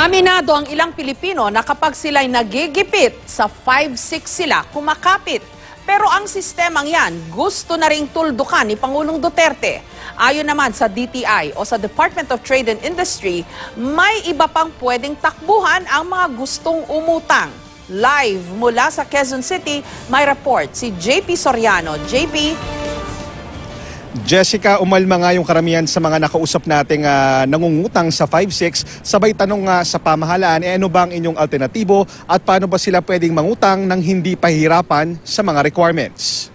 Aminado ang ilang Pilipino na kapag sila'y nagigipit sa 5-6 sila kumakapit. Pero ang sistemang yan gusto na ring tuldukan ni Pangulong Duterte. Ayon naman sa DTI o sa Department of Trade and Industry, may iba pang pwedeng takbuhan ang mga gustong umutang. Live mula sa Quezon City, may report si JP Soriano. JP? Jessica, umalma nga yung karamihan sa mga nakausap nating nangungutang sa 5-6. Sabay tanong nga sa pamahalaan, ano ba ang inyong alternatibo at paano ba sila pwedeng mangutang nang hindi pahirapan sa mga requirements?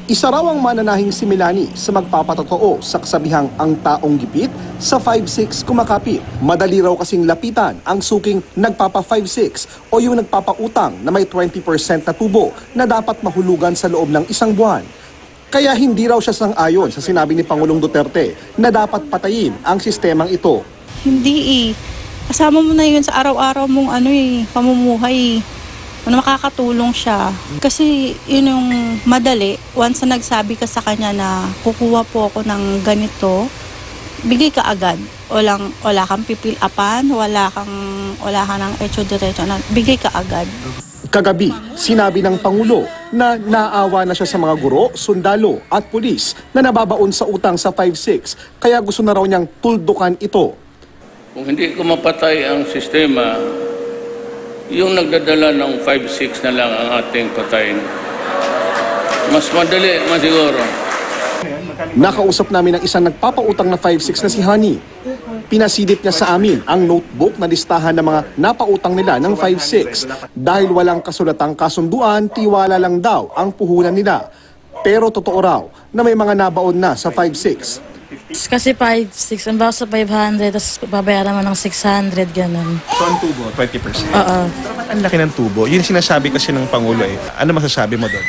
Isa raw ang mananahing si Milani sa magpapatotoo sa kasabihang ang taong gipit sa 5-6 kumakapit. Madali raw kasing lapitan ang suking nagpapa 5-6 o yung nagpapautang na may 20% na tubo na dapat mahulugan sa loob ng isang buwan. Kaya hindi raw siya sang-ayon sa sinabi ni Pangulong Duterte na dapat patayin ang sistemang ito. Hindi kasama mo na yun sa araw-araw mong pamumuhay. Makakatulong siya. Kasi yun yung madali. Once na nagsabi ka sa kanya na kukuha po ako ng ganito, bigay ka agad. Wala kang pipil-apan, wala ka ng etso-diretso. Bigay ka agad. Kagabi, sinabi ng Pangulo na naawa na siya sa mga guro, sundalo at pulis na nababaon sa utang sa 5-6. Kaya gusto na raw niyang tuldukan ito. Kung hindi ko mapatay ang sistema, yung nagdadala ng 5-6 na lang ang ating patayin. Mas madali, siguro. Nakausap namin ang isang nagpapautang na 5-6 na si Honey. Pinasidip niya sa amin ang notebook na listahan ng mga napautang nila ng 5-6. Dahil walang kasulatang kasunduan, tiwala lang daw ang puhunan nila. Pero totoo raw na may mga nabaon na sa 5-6. Kasi 5-6, ang bawas sa 500, tapos babayaran mo ng 600, gano'n. So ang tubo, 20%? Oo. Ang laki ng tubo. Yun sinasabi kasi ng Pangulo eh. Ano masasabi mo doon?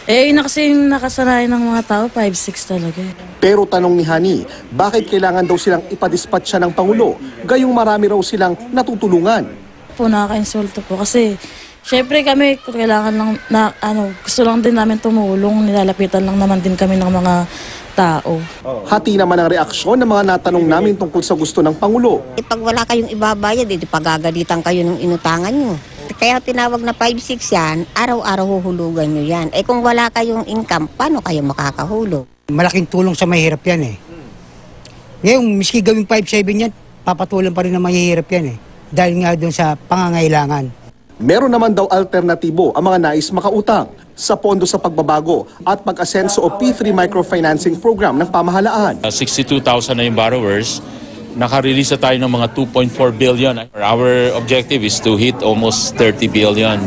Yun na kasi yung nakasanayan ng mga tao, 5-6 talaga. Pero tanong ni Honey, bakit kailangan daw silang ipadispatch siya ng Pangulo? Gayong marami raw silang natutulungan. Nakaka-insulto po kasi syempre kami kailangan lang gusto lang din namin tumulong, nilalapitan lang naman din kami ng mga tao. Hati naman ang reaksyon ng mga natanong namin tungkol sa gusto ng Pangulo. Pag wala kayong ibabayad, pagagalitan kayo ng inutangan nyo. Kaya tinawag na 5-6 yan, araw-araw huhulugan nyo yan. Kung wala kayong income, paano kayo makakahulog? Malaking tulong sa mahirap yan eh. Ngayon, miski gawing 5-7 yan, papatulan pa rin na mahihirap yan eh. Dahil nga doon sa pangangailangan. Meron naman daw alternatibo ang mga nais makautang sa pondo sa pagbabago at pag-asenso o P3 microfinancing program ng pamahalaan. 62,000 na yung borrowers. Naka-release na tayo ng mga 2.4 billion. Our objective is to hit almost 30 billion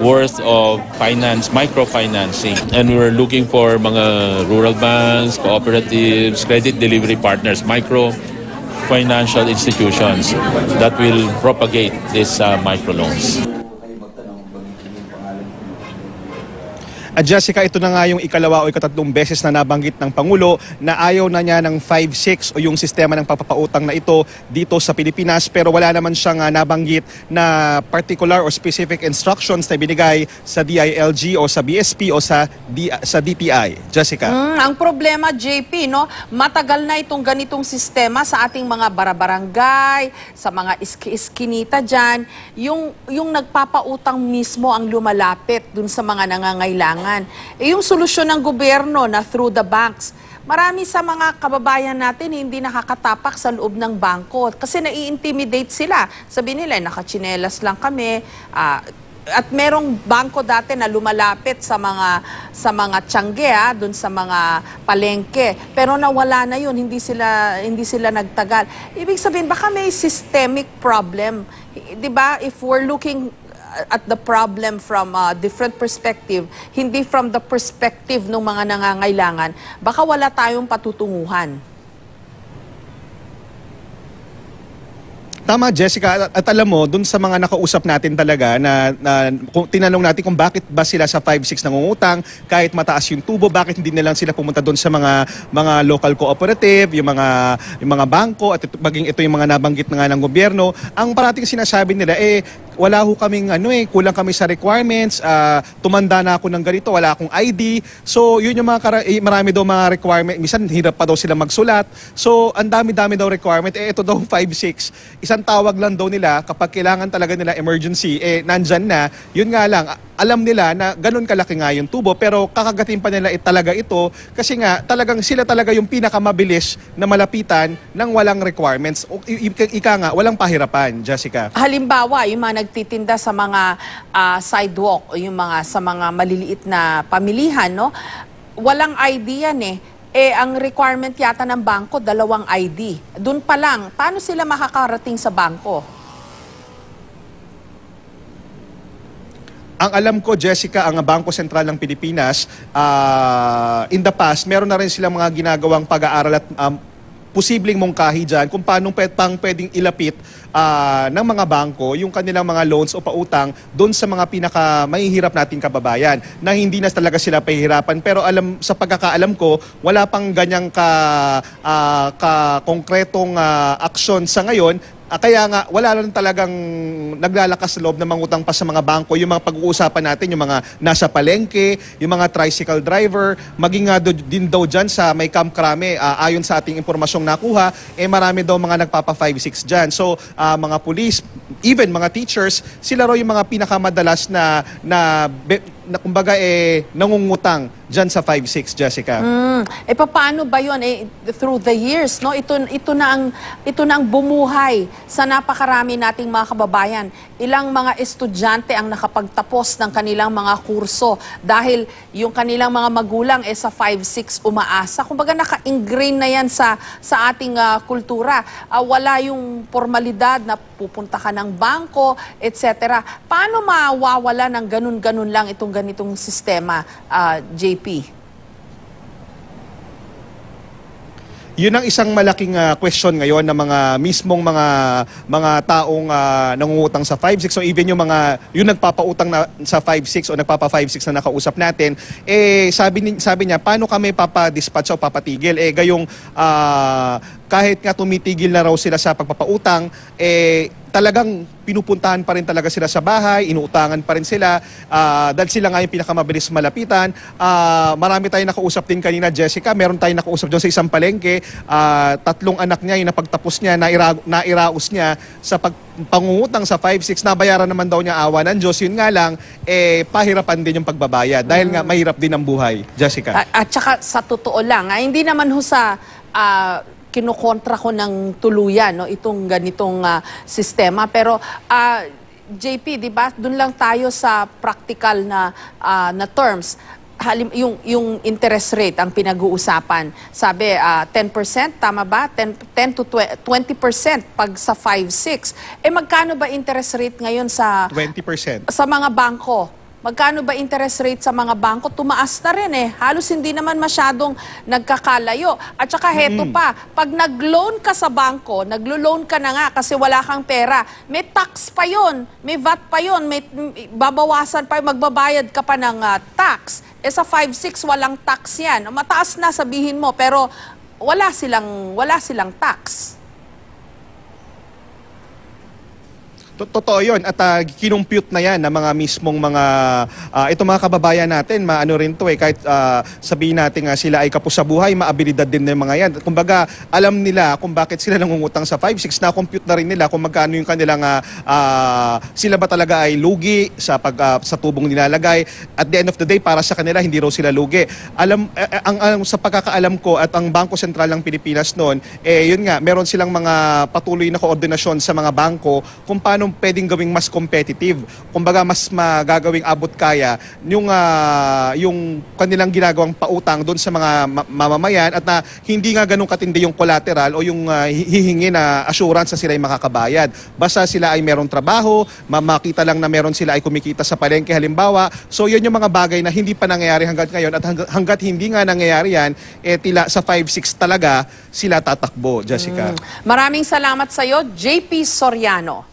worth of microfinancing. And we're looking for mga rural banks, cooperatives, credit delivery partners, micro-financial institutions that will propagate these microloans. Jessica, ito na nga yung ikalawa o ikatatlong beses na nabanggit ng Pangulo na ayaw na niya ng 5-6 o yung sistema ng pagpapautang na ito dito sa Pilipinas, pero wala naman siyang nabanggit na particular o specific instructions na binigay sa DILG o sa BSP o sa DTI. Jessica? Ang problema, JP, matagal na itong ganitong sistema sa ating mga barabarangay, sa mga iskinita dyan, yung nagpapautang mismo ang lumalapit dun sa mga nangangailangan. Yung solusyon ng gobyerno na through the banks, marami sa mga kababayan natin hindi nakakatapak sa loob ng bangko kasi nai-intimidate sila. Sabi nila, nakachinelas lang kami. At merong bangko dati na lumalapit sa mga tiyangge, dun sa mga palengke. Pero nawala na yun, hindi sila nagtagal. Ibig sabihin, baka may systemic problem. 'Di ba? If we're looking at the problem from a different perspective, hindi from the perspective ng mga nangangailangan, baka wala tayong patutunguhan. Tama, Jessica. At alam mo, dun sa mga nakausap natin talaga na tinanong natin kung bakit ba sila sa 5-6 nangungutang, kahit mataas yung tubo, bakit hindi na lang sila pumunta dun sa mga local cooperative, yung mga bangko, at maging ito yung mga nabanggit na nga ng gobyerno. Ang parating sinasabi nila, wala ho kaming kulang kami sa requirements, tumanda na ako ng ganito, wala akong ID. So yun yung marami daw mga requirement, minsan hirap pa daw sila magsulat. So ang dami-dami daw requirement, ito daw 5-6. Isang tawag lang daw nila kapag kailangan talaga nila emergency, nandyan na. Yun nga lang, alam nila na ganun kalaki nga yung tubo, pero kakagatin pa nila talaga ito kasi nga talagang sila talaga yung pinakamabilis na malapitan ng walang requirements. Ika nga, walang pahirapan, Jessica. Halimbawa, yung mga nagtitinda sa mga sidewalk o yung sa mga maliliit na pamilihan, no? Walang ID yan eh. Ang requirement yata ng bangko, 2 ID. Doon pa lang, paano sila makakarating sa bangko? Ang alam ko, Jessica, ang Bangko Sentral ng Pilipinas, in the past, meron na rin silang mga ginagawang pag-aaral at posibleng mungkahi dyan kung paano pwedeng ilapit ng mga bangko yung kanilang mga loans o pautang doon sa mga mahihirap nating kababayan na hindi na talaga sila pahihirapan. Pero sa pagkakaalam ko, wala pang ganyang konkretong aksyon sa ngayon. Kaya nga, wala lang talagang naglalakas sa loob na mangutang pa sa mga bangko. Yung mga pag-uusapan natin, yung mga nasa palengke, yung mga tricycle driver, maging nga din daw dyan sa may Camp Crame, ayon sa ating impormasyong nakuha, marami daw mga nagpapa 5-6 dyan. So, mga police, even mga teachers, sila raw yung mga pinakamadalas na kumbaga nangungutang dyan sa 5-6, Jessica. Paano ba yun? Through the years, no? Ito na ang bumuhay sa napakarami nating mga kababayan. Ilang mga estudyante ang nakapagtapos ng kanilang mga kurso dahil yung kanilang mga magulang sa 5-6 umaasa. Kumbaga naka-ingrain na yan sa ating kultura. Wala yung formalidad na pupunta ka ng bangko, etc. Paano mawawala ng ganun-ganun lang itong ganitong sistema, JP? Yun ang isang malaking question ngayon ng mga mismong mga taong nangungutang sa 5-6. So even yung nagpapautang na sa 5-6 o nagpapa 5-6 na nakausap natin, sabi niya, paano kami papadispatch o papatigil? Gayong kahit nga tumitigil na raw sila sa pagpapautang, talagang pinupuntahan pa rin talaga sila sa bahay, inuutangan pa rin sila, dahil sila nga yung pinakamabilis malapitan. Marami tayong nakausap din kanina, Jessica, meron tayong nakausap doon sa isang palengke, 3 anak niya, yung napagtapos niya, nairaos niya sa pangungutang sa 5-6, nabayaran naman daw niya, awa ng Diyos. Yun nga lang, pahirapan din yung pagbabayad, dahil nga mahirap din ang buhay, Jessica. At saka sa totoo lang, hindi naman ho sa kinukontra ko ng tuluyan, no, itong ganitong sistema. Pero JP, di ba, doon lang tayo sa practical na terms. Yung interest rate ang pinag-uusapan. Sabi, 10%, tama ba? 10 to 20% pag sa 5-6. Magkano ba interest rate ngayon sa 20%? Sa mga bangko? Magkano ba interest rate sa mga bangko? Tumaas na rin Halos hindi naman masyadong nagkakalayo. At saka heto pa, pag nag-loan ka sa bangko, naglo-loan ka na nga kasi wala kang pera, may tax pa yon, may VAT pa yon, may babawasan pa, magbabayad ka pa ng tax. Sa 5-6 walang tax yan. Mataas na sabihin mo, pero wala silang tax. Totoo yun. At kinumpute na yan ng mga mismong itong mga kababayan natin, maano rin to kahit sabihin natin nga sila ay kapos sa buhay, maabilidad din ng mga yan. Kumbaga, alam nila kung bakit sila nangungutang sa 5-6, na-compute na rin nila kung magkano yung kanilang, sila ba talaga ay lugi sa tubong nilalagay. At the end of the day, para sa kanila, hindi raw sila lugi. Sa pagkakaalam ko at ang Bangko Sentral ng Pilipinas noon, yun nga, meron silang mga patuloy na koordinasyon sa mga bangko kung paano pwedeng gawing mas competitive. Kumbaga, mas magagawing abot kaya yung kanilang ginagawang pautang doon sa mga mamamayan at na hindi nga ganun katindi yung collateral o yung hihingi na assurance na sila ay makakabayad. Basta sila ay merong trabaho, makita lang na meron sila ay kumikita sa palengke halimbawa. So yun yung mga bagay na hindi pa nangyayari hanggang ngayon at hanggat hindi nga nangyayari yan, tila sa 5-6 talaga sila tatakbo, Jessica. Maraming salamat sa iyo, JP Soriano.